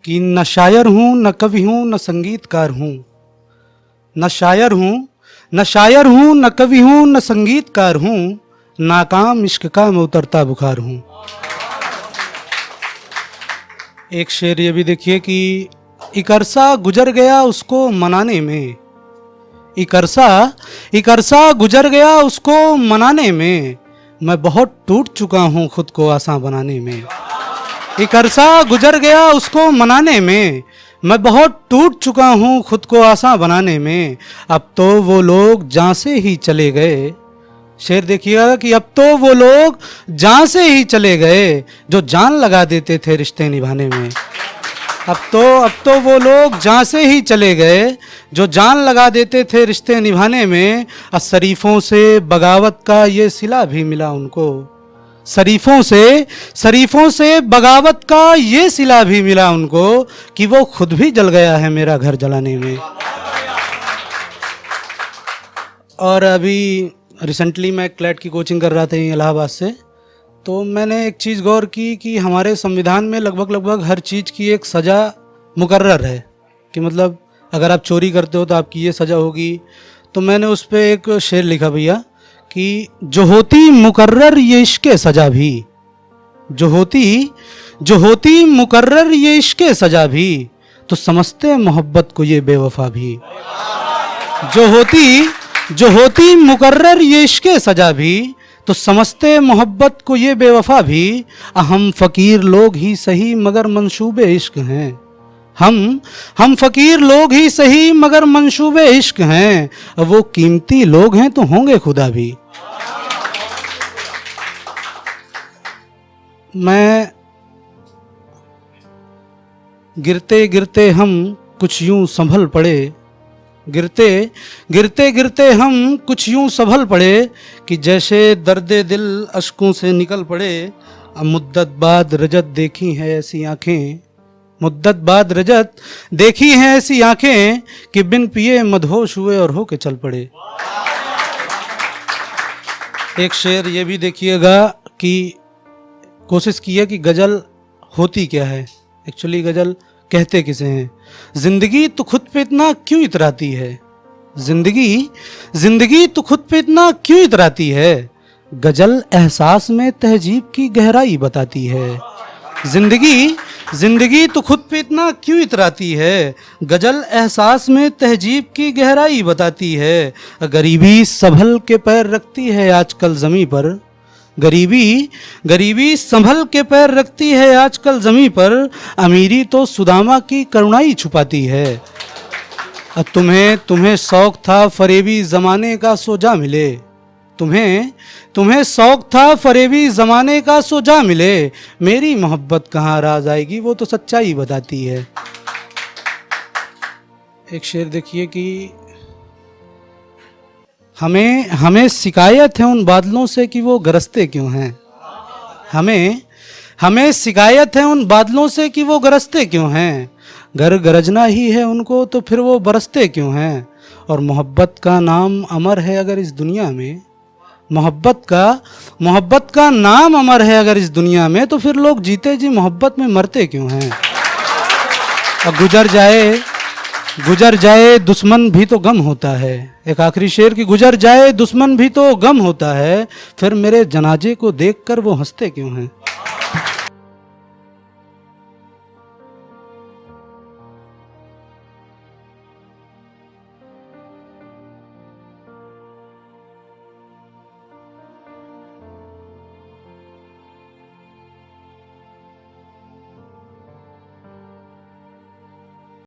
कि न शायर हूँ, न कवि हूँ, न संगीतकार हूँ। न शायर हूँ, न शायर हूँ, न कवि हूँ, न संगीतकार हूँ। नाकाम इश्क का मैं उतरता बुखार हूँ। एक शेर ये भी देखिए कि एक अरसा गुजर गया उसको मनाने में, एक अरसा गुजर गया उसको मनाने में, मैं बहुत टूट चुका हूँ खुद को आसान बनाने में। एक अरसा गुजर गया उसको मनाने में, मैं बहुत टूट चुका हूँ खुद को आसान बनाने में। अब तो वो लोग जहाँ से ही चले गए, शेर देखिएगा कि अब तो वो लोग जहाँ से ही चले गए जो जान लगा देते थे रिश्ते निभाने में। अब तो वो लोग जहाँ से ही चले गए जो जान लगा देते थे रिश्ते निभाने में। और शरीफों से बगावत का ये सिला भी मिला उनको, शरीफों से बगावत का ये सिला भी मिला उनको कि वो खुद भी जल गया है मेरा घर जलाने में। और अभी रिसेंटली मैं क्लैट की कोचिंग कर रहा था इलाहाबाद से, तो मैंने एक चीज़ गौर की कि हमारे संविधान में लगभग हर चीज़ की एक सज़ा मुकर्रर है कि मतलब अगर आप चोरी करते हो तो आपकी ये सज़ा होगी। तो मैंने उस पर एक शेर लिखा भैया कि जो होती मुकर्रर ये इश्क़े सज़ा भी, जो होती मुकर्रर ये इश्क़े सज़ा भी, तो समझते मोहब्बत को ये बेवफा भी। जो होती मुकर्रर ये इश्क़े सज़ा भी, तो समझते मोहब्बत को ये बेवफा भी। हम फ़कीर लोग ही सही मगर मंसूबे इश्क हैं, हम फ़कीर लोग ही सही मगर मंसूबे इश्क हैं। वो कीमती लोग हैं तो होंगे खुदा भी। मैं गिरते गिरते हम कुछ यूं संभल पड़े, गिरते हम कुछ यूं संभल पड़े कि जैसे दर्दे दिल अश्कों से निकल पड़े। अब मुद्दत बाद रजत देखी है ऐसी आंखें, मुद्दत बाद रजत देखी है ऐसी आंखें कि बिन पिए मदहोश हुए और होके चल पड़े। एक शेर ये भी देखिएगा कि कोशिश की है कि गज़ल होती क्या है, एक्चुअली गज़ल कहते किसे हैं। जिंदगी तो खुद पे इतना क्यों इतराती है, जिंदगी तो खुद पे इतना क्यों इतराती है। गज़ल एहसास में तहजीब की गहराई बताती है। जिंदगी तो खुद पे इतना क्यों इतराती है। गज़ल एहसास में तहजीब की गहराई बताती है। गरीबी संभल के पैर रखती है आजकल ज़मीं पर, गरीबी संभल के पैर रखती है आजकल ज़मीं पर। अमीरी तो सुदामा की करुणाई छुपाती है। तुम्हें शौक था फरेबी ज़माने का सो जा मिले, तुम्हें शौक था फरेबी ज़माने का सो जा मिले। मेरी मोहब्बत कहाँ राज आएगी वो तो सच्चाई बताती है। एक शेर देखिए कि हमें शिकायत है उन बादलों से कि वो गरजते क्यों हैं। हमें शिकायत है उन बादलों से कि वो गरजते क्यों हैं। गर गरजना ही है उनको तो फिर वो बरसते क्यों हैं। और मोहब्बत का नाम अमर है अगर इस दुनिया में, मोहब्बत का नाम अमर है अगर इस दुनिया में, तो फिर लोग जीते जी मोहब्बत में मरते क्यों हैं। और गुजर जाए दुश्मन भी तो गम होता है। एक आखिरी शेर कि गुजर जाए दुश्मन भी तो गम होता है, फिर मेरे जनाजे को देखकर वो हंसते क्यों हैं।